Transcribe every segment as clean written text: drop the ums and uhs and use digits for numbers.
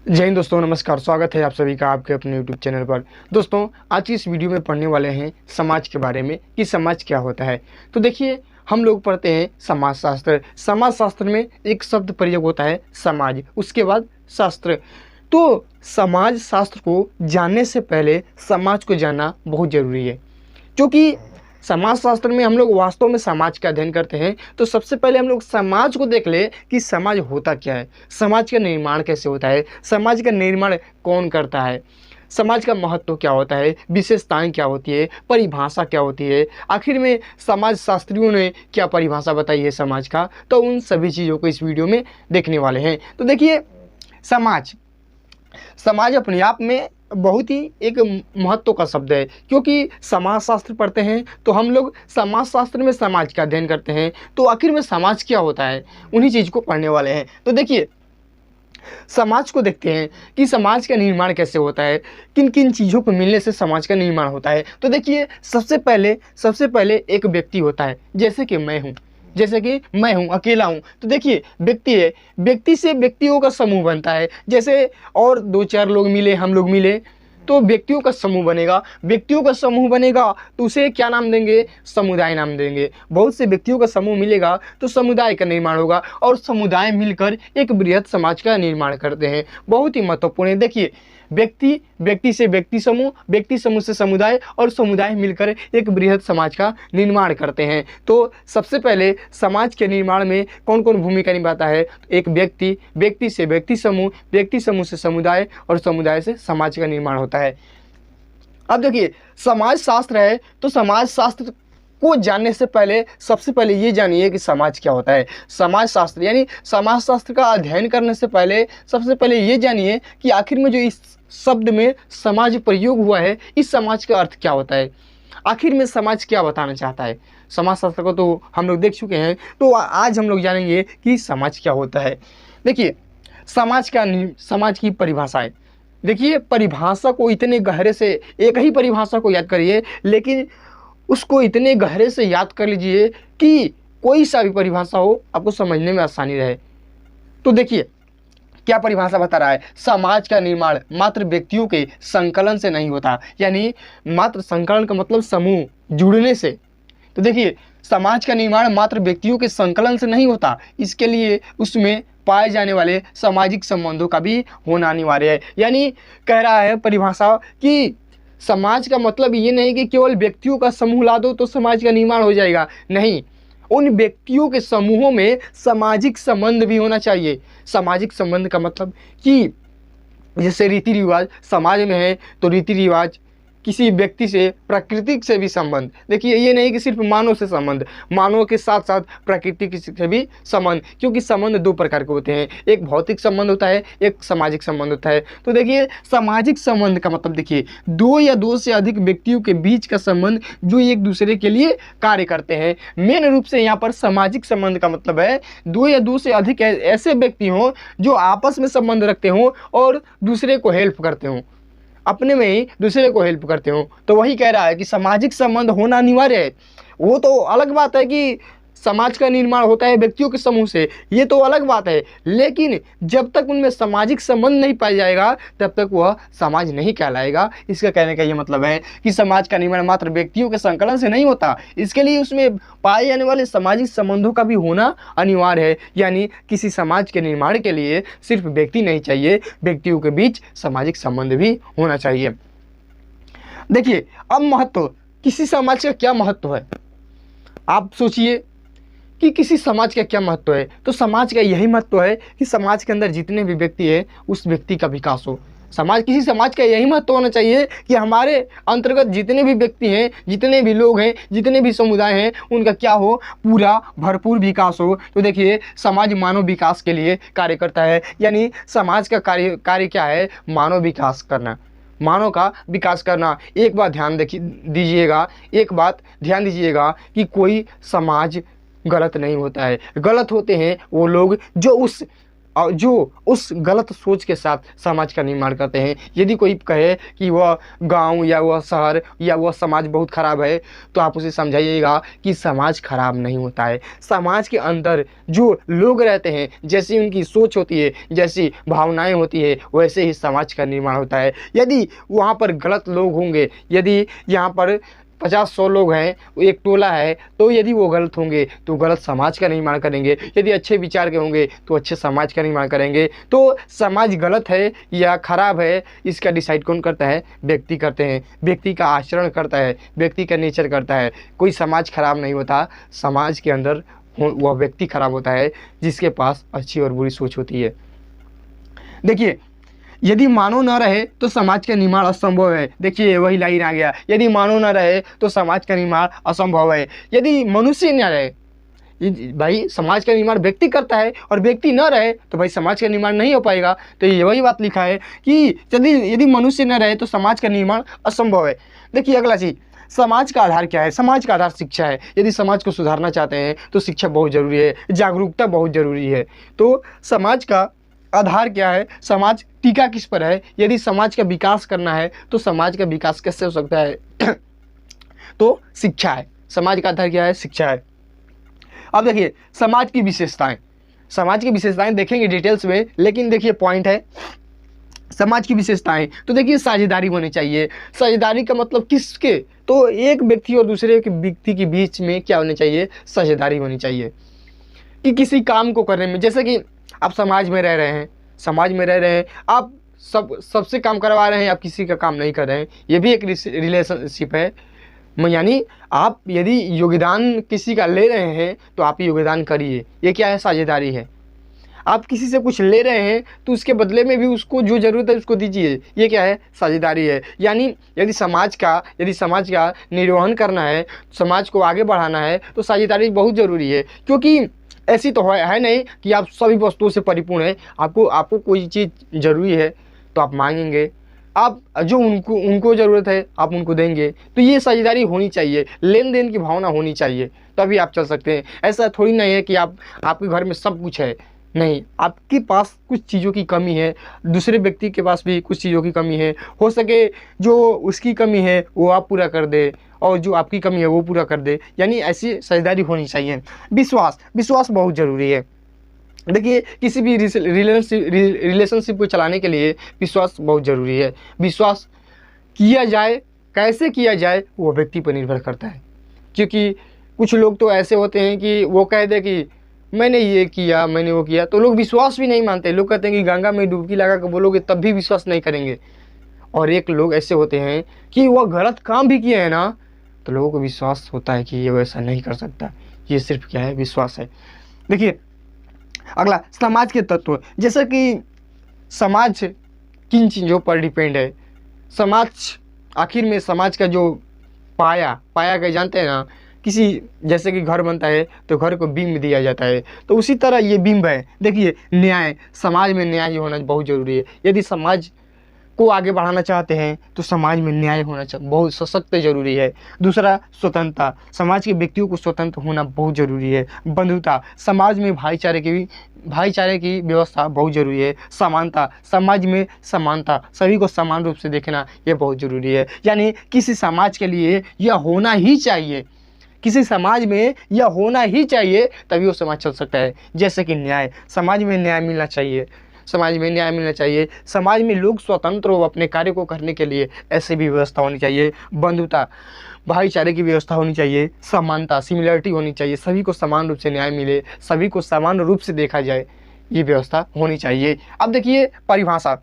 जय हिंद दोस्तों, नमस्कार। स्वागत है आप सभी का आपके अपने यूट्यूब चैनल पर। दोस्तों, आज की इस वीडियो में पढ़ने वाले हैं समाज के बारे में कि समाज क्या होता है। तो देखिए, हम लोग पढ़ते हैं समाजशास्त्र। समाजशास्त्र में एक शब्द प्रयोग होता है समाज, उसके बाद शास्त्र। तो समाज शास्त्र को जानने से पहले समाज को जानना बहुत ज़रूरी है, क्योंकि समाजशास्त्र में हम लोग वास्तव में समाज का अध्ययन करते हैं। तो सबसे पहले हम लोग समाज को देख ले कि समाज होता क्या है, समाज का निर्माण कैसे होता है, समाज का निर्माण कौन करता है, समाज का महत्व क्या होता है, विशेषताएं क्या होती है, परिभाषा क्या होती है, आखिर में समाज शास्त्रियों ने क्या परिभाषा बताई है समाज का। तो उन सभी चीज़ों को इस वीडियो में देखने वाले हैं। तो देखिए, समाज समाज अपने आप में बहुत ही एक महत्व का शब्द है, क्योंकि समाजशास्त्र पढ़ते हैं तो हम लोग समाजशास्त्र में समाज का अध्ययन करते हैं। तो आखिर में समाज क्या होता है, उन्हीं चीज़ को पढ़ने वाले हैं। तो देखिए, समाज को देखते हैं कि समाज का निर्माण कैसे होता है, किन किन चीज़ों को मिलने से समाज का निर्माण होता है। तो देखिए, सबसे पहले एक व्यक्ति होता है, जैसे कि मैं हूँ, अकेला हूँ। तो देखिए, व्यक्ति है, व्यक्ति से व्यक्तियों का समूह बनता है। जैसे और दो चार लोग मिले, हम लोग मिले, तो व्यक्तियों का समूह बनेगा। व्यक्तियों का समूह बनेगा तो उसे क्या नाम देंगे? समुदाय नाम देंगे। बहुत से व्यक्तियों का समूह मिलेगा तो समुदाय का निर्माण होगा, और समुदाय मिलकर एक बृहद समाज का निर्माण करते हैं। बहुत ही महत्वपूर्ण है। देखिए, व्यक्ति से व्यक्ति समूह से समुदाय, और समुदाय मिलकर एक बृहद समाज का निर्माण करते हैं। तो सबसे पहले समाज के निर्माण में कौन कौन भूमिका निभाता है? एक व्यक्ति से व्यक्ति समूह से समुदाय, और समुदाय से समाज का निर्माण होता है। अब देखिए, समाज शास्त्र है तो समाज शास्त्र को जानने से पहले सबसे पहले ये जानिए कि समाज क्या होता है। समाज शास्त्र यानी समाज शास्त्र का अध्ययन करने से पहले सबसे पहले ये जानिए कि आखिर में जो इस शब्द में समाज प्रयोग हुआ है, इस समाज का अर्थ क्या होता है, आखिर में समाज क्या बताना चाहता है। समाज शास्त्र को तो हम लोग देख चुके हैं, तो आज हम लोग जानेंगे कि समाज क्या होता है। देखिए, समाज की परिभाषाएं। देखिए, परिभाषा को इतने गहरे से, एक ही परिभाषा को याद करिए, लेकिन उसको इतने गहरे से याद कर लीजिए कि कोई सा भी परिभाषा हो आपको समझने में आसानी रहे। तो देखिए, क्या परिभाषा बता रहा है? समाज का निर्माण मात्र व्यक्तियों के संकलन से नहीं होता, यानी मात्र संकलन का मतलब समूह, जुड़ने से। तो देखिए, समाज का निर्माण मात्र व्यक्तियों के संकलन से नहीं होता, इसके लिए उसमें पाए जाने वाले सामाजिक संबंधों का भी होना अनिवार्य है। यानी कह रहा है परिभाषा कि समाज का मतलब ये नहीं कि केवल व्यक्तियों का समूह ला दो तो समाज का निर्माण हो जाएगा। नहीं, उन व्यक्तियों के समूहों में सामाजिक संबंध भी होना चाहिए। सामाजिक संबंध का मतलब कि जैसे रीति रिवाज समाज में है, तो रीति रिवाज, किसी व्यक्ति से, प्राकृतिक से भी संबंध। देखिए, ये नहीं कि सिर्फ मानव से संबंध, मानव के साथ साथ प्रकृति से भी संबंध, क्योंकि संबंध दो प्रकार के होते हैं, एक भौतिक संबंध होता है, एक सामाजिक संबंध होता है। तो देखिए, सामाजिक संबंध का मतलब देखिए, दो या दो से अधिक व्यक्तियों के बीच का संबंध जो एक दूसरे के लिए कार्य करते हैं। मेन रूप से यहाँ पर सामाजिक संबंध का मतलब है दो या दो से अधिक ऐसे व्यक्ति हों जो आपस में संबंध रखते हों और दूसरे को हेल्प करते हों, अपने में ही दूसरे को हेल्प करते हो। तो वही कह रहा है कि सामाजिक संबंध होना अनिवार्य है। वो तो अलग बात है कि समाज का निर्माण होता है व्यक्तियों के समूह से, ये तो अलग बात है, लेकिन जब तक उनमें सामाजिक संबंध नहीं पाया जाएगा तब तक वह समाज नहीं कहलाएगा। इसका कहने का ये मतलब है कि समाज का निर्माण मात्र व्यक्तियों के संकलन से नहीं होता, इसके लिए उसमें पाए जाने वाले सामाजिक संबंधों का भी होना अनिवार्य है। यानी किसी समाज के निर्माण के लिए सिर्फ व्यक्ति नहीं चाहिए, व्यक्तियों के बीच सामाजिक संबंध भी होना चाहिए। देखिए, अब महत्व, किसी समाज का क्या महत्व है, आप सोचिए कि किसी समाज का क्या महत्व है। तो समाज का यही महत्व है कि समाज के अंदर जितने भी व्यक्ति है उस व्यक्ति का विकास हो। किसी समाज का यही महत्व होना चाहिए कि हमारे अंतर्गत जितने भी व्यक्ति हैं, जितने भी लोग हैं, जितने भी समुदाय हैं, उनका क्या हो, पूरा भरपूर विकास हो। तो देखिए, समाज मानव विकास के लिए कार्य करता है। यानी समाज का कार्य क्या है? मानव विकास करना, मानव का विकास करना। एक बात ध्यान दीजिएगा कि कोई समाज गलत नहीं होता है। गलत होते हैं वो लोग जो उस और जो उस गलत सोच के साथ समाज का निर्माण करते हैं। यदि कोई कहे कि वह गांव या वह शहर या वह समाज बहुत ख़राब है, तो आप उसे समझाइएगा कि समाज खराब नहीं होता है। समाज के अंदर जो लोग रहते हैं, जैसी उनकी सोच होती है, जैसी भावनाएं होती है, वैसे ही समाज का निर्माण होता है। यदि वहाँ पर गलत लोग होंगे, यदि यहाँ पर 50-100 लोग हैं, एक टोला है, तो यदि वो गलत होंगे तो गलत समाज का निर्माण करेंगे। यदि अच्छे विचार के होंगे तो अच्छे समाज का निर्माण करेंगे। तो समाज गलत है या खराब है, इसका डिसाइड कौन करता है? व्यक्ति करते हैं। व्यक्ति का आचरण करता है, व्यक्ति का नेचर करता है। कोई समाज खराब नहीं होता, समाज के अंदर वह व्यक्ति खराब होता है जिसके पास अच्छी और बुरी सोच होती है। देखिए, यदि मानव न रहे तो समाज का निर्माण असंभव है। देखिए वही लाइन आ गया, यदि मानव न रहे तो समाज का निर्माण असंभव है। यदि मनुष्य न रहे, भाई समाज का निर्माण व्यक्ति करता है, और व्यक्ति न रहे तो भाई समाज का निर्माण नहीं हो पाएगा। तो ये वही बात लिखा है कि यदि मनुष्य न रहे तो समाज का निर्माण असंभव है। देखिए अगला चीज़, समाज का आधार क्या है? समाज का आधार शिक्षा है। यदि समाज को सुधारना चाहते हैं तो शिक्षा बहुत ज़रूरी है, जागरूकता बहुत ज़रूरी है। तो समाज का आधार क्या है? समाज टिका किस पर है? यदि समाज का विकास करना है तो समाज का विकास कैसे हो सकता है? तो शिक्षा है। समाज का आधार क्या है? शिक्षा है। अब देखिए समाज की विशेषताएं, समाज की विशेषताएं देखेंगे डिटेल्स में, लेकिन देखिए पॉइंट है समाज की विशेषताएं। तो देखिए साझेदारी होनी चाहिए। साझेदारी का मतलब किसके? तो एक व्यक्ति और दूसरे व्यक्ति के बीच में क्या होनी चाहिए? साझेदारी होनी चाहिए कि किसी काम को करने में, जैसे कि आप समाज में रह रहे हैं, समाज में रह रहे हैं, आप सबसे काम करवा रहे हैं, आप किसी का काम नहीं कर रहे हैं, ये भी एक रिलेशनशिप है। यानी आप यदि योगदान किसी का ले रहे हैं तो आप योगदान करिए, ये क्या है? साझेदारी है। आप किसी से कुछ ले रहे हैं तो उसके बदले में भी उसको जो ज़रूरत है उसको दीजिए, ये क्या है? साझेदारी है। यानी यदि समाज का निर्वहन करना है, समाज को आगे बढ़ाना है, तो साझेदारी बहुत ज़रूरी है। क्योंकि ऐसी तो है नहीं कि आप सभी वस्तुओं से परिपूर्ण है। आपको कोई चीज़ ज़रूरी है तो आप मांगेंगे, आप जो उनको ज़रूरत है आप उनको देंगे। तो ये साझेदारी होनी चाहिए, लेन देन की भावना होनी चाहिए, तभी आप चल सकते हैं। ऐसा थोड़ी नहीं है कि आपके घर में सब कुछ है, नहीं, आपके पास कुछ चीज़ों की कमी है, दूसरे व्यक्ति के पास भी कुछ चीज़ों की कमी है। हो सके जो उसकी कमी है वो आप पूरा कर दे, और जो आपकी कमी है वो पूरा कर दे। यानी ऐसी साझेदारी होनी चाहिए। विश्वास बहुत ज़रूरी है। देखिए किसी भी रिलेशनशिप को चलाने के लिए विश्वास बहुत ज़रूरी है। विश्वास किया जाए, कैसे किया जाए वो व्यक्ति पर निर्भर करता है। क्योंकि कुछ लोग तो ऐसे होते हैं कि वो कह दे कि मैंने ये किया, मैंने वो किया, तो लोग विश्वास भी नहीं मानते। लोग कहते हैं कि गंगा में डुबकी लगा कर बोलोगे तब भी विश्वास नहीं करेंगे। और एक लोग ऐसे होते हैं कि वह गलत काम भी किए हैं ना, तो लोगों को विश्वास होता है कि ये वैसा नहीं कर सकता। ये सिर्फ क्या है? विश्वास है। देखिए अगला, समाज के तत्व। जैसे कि समाज किन चीज़ों पर डिपेंड है? समाज आखिर में समाज का जो पाया का जानते हैं ना, किसी जैसे कि घर बनता है तो घर को बिंब दिया जाता है, तो उसी तरह ये बिंब है। देखिए न्याय, समाज में न्याय होना बहुत ज़रूरी है। यदि समाज को आगे बढ़ाना चाहते हैं तो समाज में न्याय होना बहुत सशक्त ज़रूरी है। दूसरा, स्वतंत्रता, समाज के व्यक्तियों को स्वतंत्र होना बहुत ज़रूरी है। बंधुता, समाज में भाईचारे की व्यवस्था बहुत ज़रूरी है। समानता, समाज में समानता, सभी को समान रूप से देखना ये बहुत ज़रूरी है। यानी किसी समाज के लिए यह होना ही चाहिए, किसी समाज में यह होना ही चाहिए, तभी वो समाज चल सकता है। जैसे कि न्याय, समाज में न्याय मिलना चाहिए, समाज में न्याय मिलना चाहिए। समाज में लोग स्वतंत्र हो अपने कार्य को करने के लिए, ऐसी भी व्यवस्था होनी चाहिए। बंधुता, भाईचारे की व्यवस्था होनी चाहिए। समानता, सिमिलरिटी होनी चाहिए, सभी को समान रूप से न्याय मिले, सभी को समान रूप से देखा जाए, ये व्यवस्था होनी चाहिए। अब देखिए परिभाषा,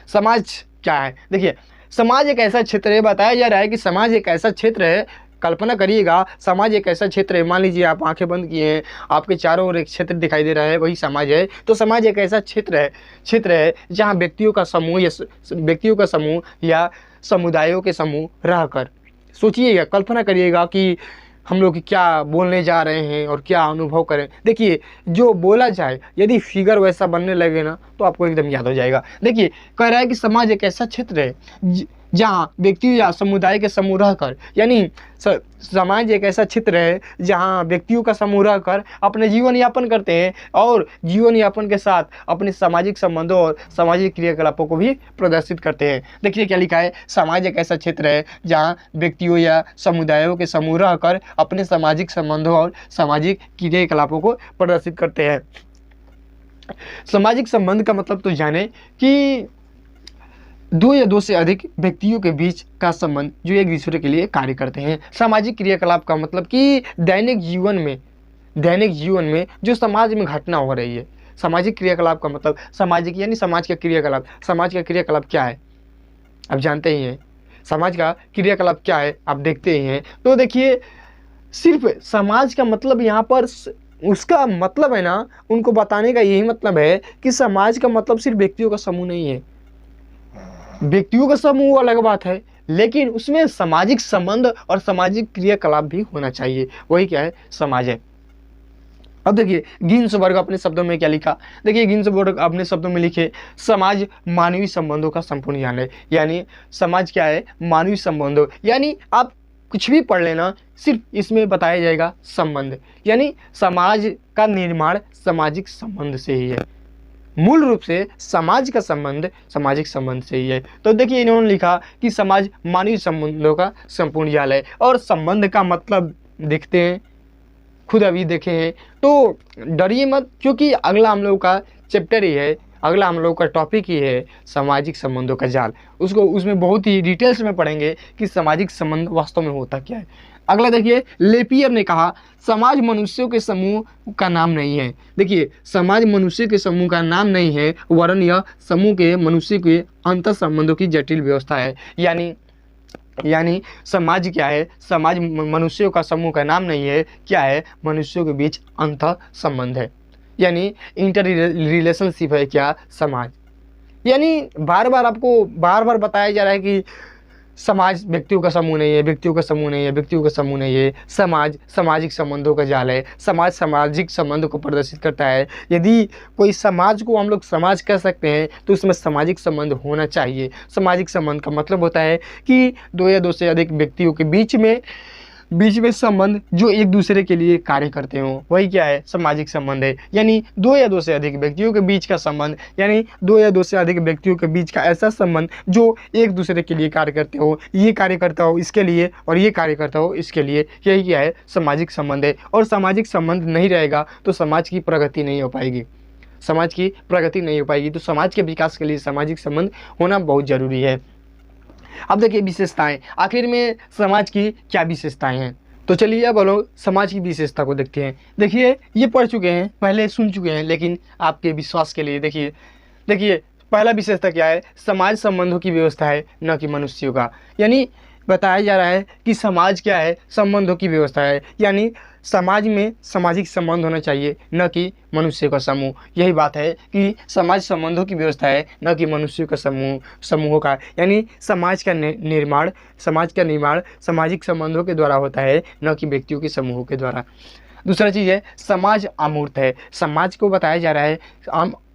समाज क्या है? देखिए समाज एक ऐसा क्षेत्र है, बताया जा रहा है कि समाज एक ऐसा क्षेत्र है। कल्पना करिएगा, समाज एक ऐसा क्षेत्र है, मान लीजिए आप आंखें बंद किए हैं, आपके चारों ओर एक क्षेत्र दिखाई दे रहा है, वही समाज है। तो समाज एक ऐसा क्षेत्र है जहाँ व्यक्तियों का समूह या समुदायों के समूह रहकर, सोचिएगा, कल्पना करिएगा कि हम लोग क्या बोलने जा रहे हैं और क्या अनुभव करें। देखिए जो बोला जाए, यदि फिगर वैसा बनने लगे ना तो आपको एकदम याद हो जाएगा। देखिए कह रहा है कि समाज एक ऐसा क्षेत्र है जहाँ व्यक्तियों या समुदाय के समूह रहकर, यानी समाज एक ऐसा क्षेत्र है जहाँ व्यक्तियों का समूह रहकर अपने जीवन यापन करते हैं और जीवन यापन के साथ अपने सामाजिक संबंधों और सामाजिक क्रियाकलापों को भी प्रदर्शित करते हैं। देखिए क्या लिखा है, समाज एक ऐसा क्षेत्र है जहाँ व्यक्तियों या समुदायों के समूह रहकर अपने सामाजिक संबंधों और सामाजिक क्रियाकलापों को प्रदर्शित करते हैं। सामाजिक संबंध का मतलब तो जाने कि दो या दो से अधिक व्यक्तियों के बीच का संबंध जो एक दूसरे के लिए कार्य करते हैं। सामाजिक क्रियाकलाप का मतलब कि दैनिक जीवन में जो समाज में घटना हो रही है। सामाजिक क्रियाकलाप का मतलब सामाजिक यानी समाज का क्रियाकलाप। समाज का क्रियाकलाप क्या है आप जानते ही हैं, समाज का क्रियाकलाप क्या है आप देखते ही हैं। तो देखिए, सिर्फ समाज का मतलब यहाँ पर उसका मतलब है ना, उनको बताने का यही मतलब है कि समाज का मतलब सिर्फ व्यक्तियों का समूह नहीं है। व्यक्तियों का समूह अलग बात है, लेकिन उसमें सामाजिक संबंध और सामाजिक क्रियाकलाप भी होना चाहिए, वही क्या है, समाज है। अब देखिए गिन्सबर्ग अपने शब्दों में क्या लिखा, देखिए गिन्सबर्ग अपने शब्दों में लिखे, समाज मानवीय संबंधों का संपूर्ण ज्ञान है। यानी समाज क्या है, मानवीय संबंधों, यानी आप कुछ भी पढ़ लेना, सिर्फ इसमें बताया जाएगा संबंध, यानी समाज का निर्माण सामाजिक संबंध से ही है। मूल रूप से समाज का संबंध सामाजिक संबंध से ही है। तो देखिए इन्होंने लिखा कि समाज मानवीय संबंधों का संपूर्ण जाल है, और संबंध का मतलब देखते हैं, खुद अभी देखे हैं, तो डरिए मत, क्योंकि अगला हम लोग का चैप्टर ही है, अगला हम लोग का टॉपिक ही है सामाजिक संबंधों का जाल। उसमें बहुत ही डिटेल्स में पढ़ेंगे कि सामाजिक संबंध वास्तव में होता क्या है। अगला देखिए, लेपियर ने कहा समाज मनुष्यों के समूह का नाम नहीं है। देखिए समाज मनुष्य के समूह का नाम नहीं है, वरन यह समूह के मनुष्य के अंतर संबंधों की जटिल व्यवस्था है। यानी समाज क्या है, समाज मनुष्यों का समूह का नाम नहीं है, क्या है, मनुष्यों के बीच अंतर संबंध है, यानी इंटर रिलेशनशिप है क्या समाज। यानी बार बार बताया जा रहा है कि समाज व्यक्तियों का समूह नहीं है, व्यक्तियों का समूह नहीं है, व्यक्तियों का समूह नहीं है। समाज सामाजिक संबंधों का जाल है, समाज सामाजिक संबंधों को प्रदर्शित करता है। यदि कोई समाज को हम लोग समाज कह सकते हैं तो उसमें सामाजिक संबंध होना चाहिए। सामाजिक संबंध का मतलब होता है कि दो या दो से अधिक व्यक्तियों के बीच में संबंध जो एक दूसरे के लिए कार्य करते हो, वही क्या है, सामाजिक संबंध है। यानी दो या दो से अधिक व्यक्तियों के बीच का संबंध, यानी दो या दो से अधिक व्यक्तियों के बीच का ऐसा संबंध जो एक दूसरे के लिए कार्य करते हो, ये कार्य करता हो इसके लिए और ये कार्य करता हो इसके लिए, यही क्या है, सामाजिक संबंध है। और सामाजिक संबंध नहीं रहेगा तो समाज की प्रगति नहीं हो पाएगी, समाज की प्रगति नहीं हो पाएगी। तो समाज के विकास के लिए सामाजिक संबंध होना बहुत जरूरी है। अब देखिए विशेषताएं, आखिर में समाज की क्या विशेषताएं हैं, तो चलिए अब लोग समाज की विशेषता को देखते हैं। देखिए ये पढ़ चुके हैं, पहले सुन चुके हैं, लेकिन आपके विश्वास के लिए देखिए पहला विशेषता क्या है, समाज संबंधों की व्यवस्था है, न कि मनुष्यों का। यानी बताया जा रहा है कि समाज क्या है, संबंधों की व्यवस्था है, यानी समाज में सामाजिक संबंध होना चाहिए, न कि मनुष्य का समूह। यही बात है कि समाज संबंधों की व्यवस्था है, न कि मनुष्य का समूहों का। यानी समाज का निर्माण सामाजिक संबंधों के द्वारा होता है, न कि व्यक्तियों के समूहों के द्वारा। दूसरा चीज़ है समाज अमूर्त है। समाज को बताया जा रहा है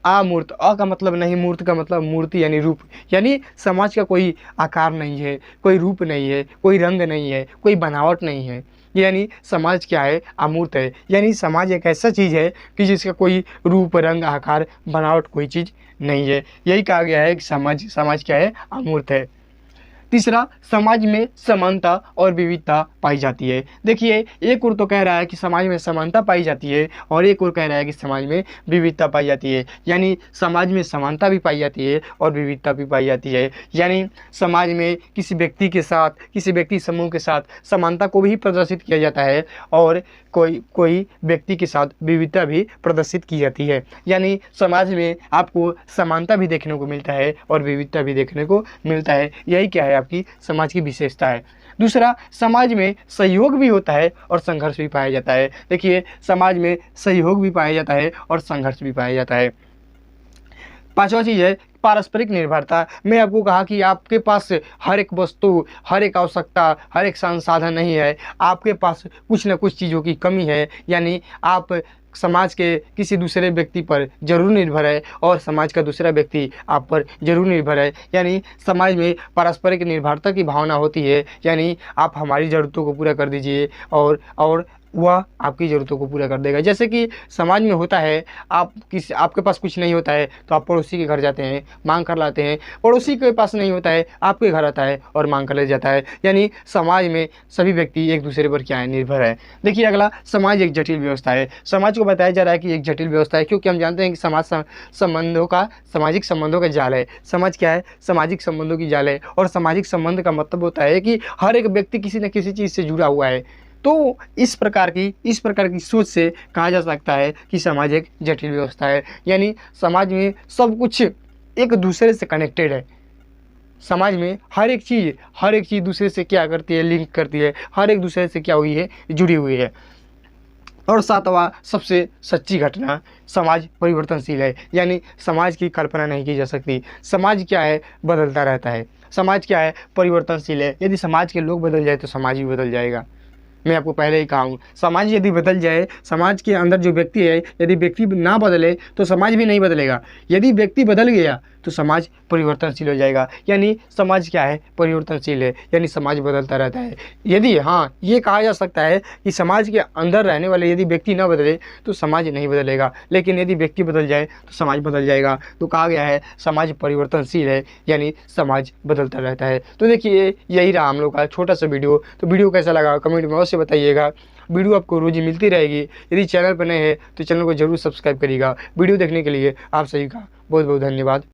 अमूर्त, अ का मतलब नहीं, मूर्त का मतलब मूर्ति यानी रूप। यानी समाज का कोई आकार नहीं है, कोई रूप नहीं है, कोई रंग नहीं है, कोई बनावट नहीं है। यानी समाज क्या है, अमूर्त है। यानी समाज एक ऐसा चीज़ है कि जिसका कोई रूप रंग आकार बनावट कोई चीज़ नहीं है। यही कहा गया है कि समाज क्या है, अमूर्त है। तीसरा, समाज में समानता और विविधता पाई जाती है। देखिए एक ओर तो कह रहा है कि समाज में समानता पाई जाती है और एक ओर कह रहा है कि समाज में विविधता पाई जाती है। यानी समाज में समानता भी पाई जाती है और विविधता भी पाई जाती है। यानी समाज में किसी व्यक्ति समूह के साथ समानता को भी प्रदर्शित किया जाता है और कोई व्यक्ति के साथ विविधता भी प्रदर्शित की जाती है। यानी समाज में आपको समानता भी देखने को मिलता है और विविधता भी देखने को मिलता है। यही क्या है, आपकी समाज की विशेषता है। दूसरा, समाज में सहयोग भी होता है और संघर्ष भी पाया जाता है। देखिए समाज में सहयोग भी पाया जाता है और संघर्ष भी पाया जाता है। पांचवा चीज़ है पारस्परिक निर्भरता। मैं आपको कहा कि आपके पास हर एक वस्तु, हर एक आवश्यकता, हर एक संसाधन नहीं है, आपके पास कुछ न कुछ चीज़ों की कमी है, यानी आप समाज के किसी दूसरे व्यक्ति पर जरूर निर्भर है और समाज का दूसरा व्यक्ति आप पर जरूर निर्भर है। यानी समाज में पारस्परिक निर्भरता की भावना होती है, यानी आप हमारी ज़रूरतों को पूरा कर दीजिए और वह आपकी ज़रूरतों को पूरा कर देगा। जैसे कि समाज में होता है, आपके पास कुछ नहीं होता है तो आप पड़ोसी के घर जाते हैं, मांग कर लाते हैं, पड़ोसी के पास नहीं होता है आपके घर आता है और मांग कर ले जाता है। यानी समाज में सभी व्यक्ति एक दूसरे पर क्या है, निर्भर है। देखिए अगला, समाज एक जटिल व्यवस्था है। समाज को बताया जा रहा है कि एक जटिल व्यवस्था है, क्योंकि हम जानते हैं कि समाज सामाजिक संबंधों का जाल है। समाज क्या है, सामाजिक संबंधों की जाल है, और सामाजिक संबंध का मतलब होता है कि हर एक व्यक्ति किसी न किसी चीज़ से जुड़ा हुआ है। तो इस प्रकार की सोच से कहा जा सकता है कि समाज एक जटिल व्यवस्था है। यानी समाज में सब कुछ एक दूसरे से कनेक्टेड है। समाज में हर एक चीज़ दूसरे से क्या करती है, लिंक करती है, हर एक दूसरे से क्या हुई है, जुड़ी हुई है। और सातवां सबसे सच्ची घटना, समाज परिवर्तनशील है। यानी समाज की कल्पना नहीं की जा सकती। समाज क्या है, बदलता रहता है। समाज क्या है, परिवर्तनशील है। यदि समाज के लोग बदल जाए तो समाज भी बदल जाएगा। मैं आपको पहले ही कहा हूँ, समाज यदि बदल जाए, समाज के अंदर जो व्यक्ति है, यदि व्यक्ति ना बदले तो समाज भी नहीं बदलेगा। यदि व्यक्ति बदल गया तो समाज परिवर्तनशील हो जाएगा। यानी समाज क्या है, परिवर्तनशील है, यानी समाज बदलता रहता है। यदि हाँ, ये कहा जा सकता है कि समाज के अंदर रहने वाले यदि व्यक्ति ना बदले तो समाज नहीं बदलेगा, लेकिन यदि व्यक्ति बदल जाए तो समाज बदल जाएगा। तो कहा गया है समाज परिवर्तनशील है, यानी समाज बदलता रहता है। तो देखिए यही रहा हम लोग का छोटा सा वीडियो। तो वीडियो कैसा लगा कमेंट में अवश्य बताइएगा। वीडियो आपको रोज ही मिलती रहेगी। यदि चैनल पर नए हैं तो चैनल को जरूर सब्सक्राइब करिएगा। वीडियो देखने के लिए आप सभी का बहुत बहुत धन्यवाद।